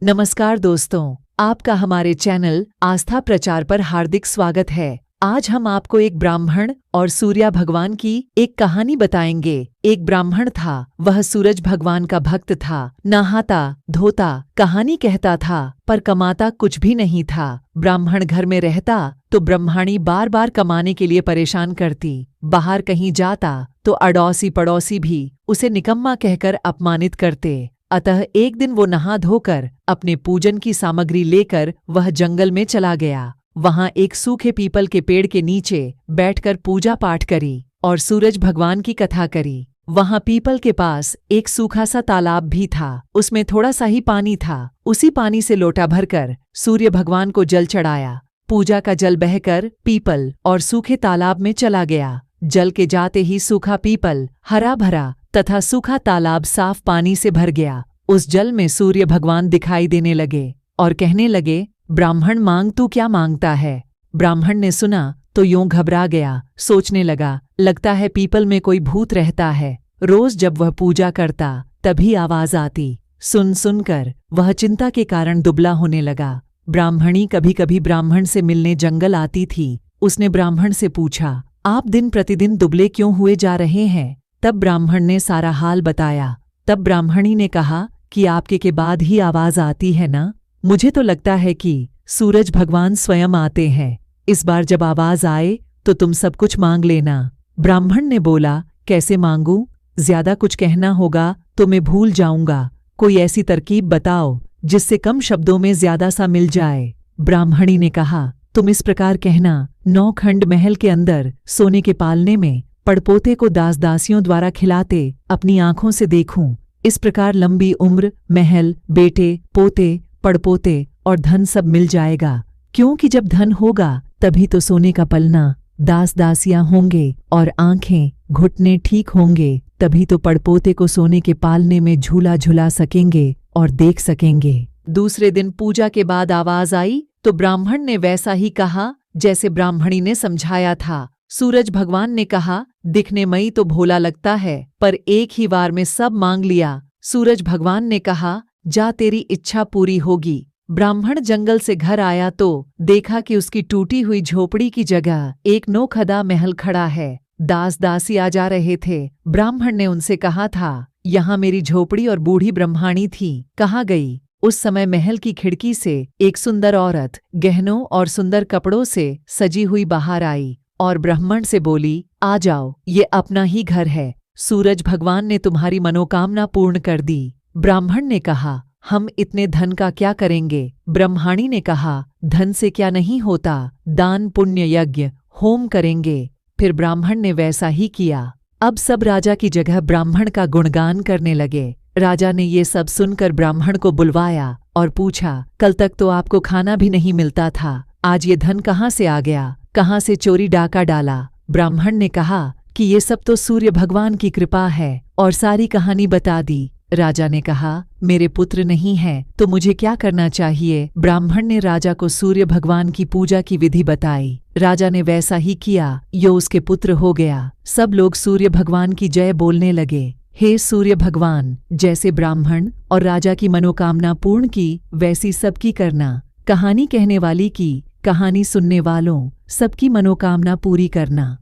नमस्कार दोस्तों, आपका हमारे चैनल आस्था प्रचार पर हार्दिक स्वागत है। आज हम आपको एक ब्राह्मण और सूर्य भगवान की एक कहानी बताएंगे। एक ब्राह्मण था, वह सूरज भगवान का भक्त था। नहाता धोता, कहानी कहता था, पर कमाता कुछ भी नहीं था। ब्राह्मण घर में रहता तो ब्रह्माणी बार बार कमाने के लिए परेशान करती। बाहर कहीं जाता तो अड़ोसी पड़ोसी भी उसे निकम्मा कहकर अपमानित करते। अतः एक दिन वो नहा धोकर अपने पूजन की सामग्री लेकर वह जंगल में चला गया। वहां एक सूखे पीपल के पेड़ के नीचे बैठकर पूजा पाठ करी और सूरज भगवान की कथा करी। वहां पीपल के पास एक सूखा सा तालाब भी था, उसमें थोड़ा सा ही पानी था। उसी पानी से लोटा भरकर सूर्य भगवान को जल चढ़ाया। पूजा का जल बहकर पीपल और सूखे तालाब में चला गया। जल के जाते ही सूखा पीपल हरा भरा तथा सूखा तालाब साफ पानी से भर गया। उस जल में सूर्य भगवान दिखाई देने लगे और कहने लगे, ब्राह्मण मांग तू क्या मांगता है। ब्राह्मण ने सुना तो यूं घबरा गया, सोचने लगा, लगता है पीपल में कोई भूत रहता है। रोज जब वह पूजा करता तभी आवाज आती। सुन सुनकर वह चिंता के कारण दुबला होने लगा। ब्राह्मणी कभी कभी ब्राह्मण से मिलने जंगल आती थी। उसने ब्राह्मण से पूछा, आप दिन प्रतिदिन दुबले क्यों हुए जा रहे हैं। तब ब्राह्मण ने सारा हाल बताया। तब ब्राह्मणी ने कहा कि आपके के बाद ही आवाज आती है ना, मुझे तो लगता है कि सूरज भगवान स्वयं आते हैं। इस बार जब आवाज आए तो तुम सब कुछ मांग लेना। ब्राह्मण ने बोला, कैसे मांगूं, ज्यादा कुछ कहना होगा तो मैं भूल जाऊंगा। कोई ऐसी तरकीब बताओ जिससे कम शब्दों में ज्यादा सा मिल जाए। ब्राह्मणी ने कहा, तुम इस प्रकार कहना, 9 खंड महल के अंदर सोने के पालने में पड़पोते को दास दासियों द्वारा खिलाते अपनी आंखों से देखूं। इस प्रकार लंबी उम्र, महल, बेटे, पोते, पड़पोते और धन सब मिल जाएगा। क्योंकि जब धन होगा तभी तो सोने का पलना, दास दासियां होंगे और आंखें घुटने ठीक होंगे, तभी तो पड़पोते को सोने के पालने में झूला झुला सकेंगे और देख सकेंगे। दूसरे दिन पूजा के बाद आवाज आई तो ब्राह्मण ने वैसा ही कहा जैसे ब्राह्मणी ने समझाया था। सूरज भगवान ने कहा, दिखने मई तो भोला लगता है, पर एक ही बार में सब मांग लिया। सूरज भगवान ने कहा, जा तेरी इच्छा पूरी होगी। ब्राह्मण जंगल से घर आया तो देखा कि उसकी टूटी हुई झोपड़ी की जगह एक नौखदा महल खड़ा है। दास दासी आ जा रहे थे। ब्राह्मण ने उनसे कहा था, यहाँ मेरी झोपड़ी और बूढ़ी ब्रह्माणी थी, कहाँ गई। उस समय महल की खिड़की से एक सुंदर औरत गहनों और सुंदर कपड़ों से सजी हुई बाहर आई और ब्राह्मण से बोली, आ जाओ, ये अपना ही घर है। सूरज भगवान ने तुम्हारी मनोकामना पूर्ण कर दी। ब्राह्मण ने कहा, हम इतने धन का क्या करेंगे। ब्रह्माणी ने कहा, धन से क्या नहीं होता, दान पुण्य यज्ञ होम करेंगे। फिर ब्राह्मण ने वैसा ही किया। अब सब राजा की जगह ब्राह्मण का गुणगान करने लगे। राजा ने ये सब सुनकर ब्राह्मण को बुलवाया और पूछा, कल तक तो आपको खाना भी नहीं मिलता था, आज ये धन कहाँ से आ गया, कहाँ से चोरी डाका डाला। ब्राह्मण ने कहा कि ये सब तो सूर्य भगवान की कृपा है और सारी कहानी बता दी। राजा ने कहा, मेरे पुत्र नहीं है तो मुझे क्या करना चाहिए। ब्राह्मण ने राजा को सूर्य भगवान की पूजा की विधि बताई। राजा ने वैसा ही किया, यो उसके पुत्र हो गया। सब लोग सूर्य भगवान की जय बोलने लगे। हे सूर्य भगवान, जैसे ब्राह्मण और राजा की मनोकामना पूर्ण की वैसी सबकी करना। कहानी कहने वाली की, कहानी सुनने वालों सबकी मनोकामना पूरी करना।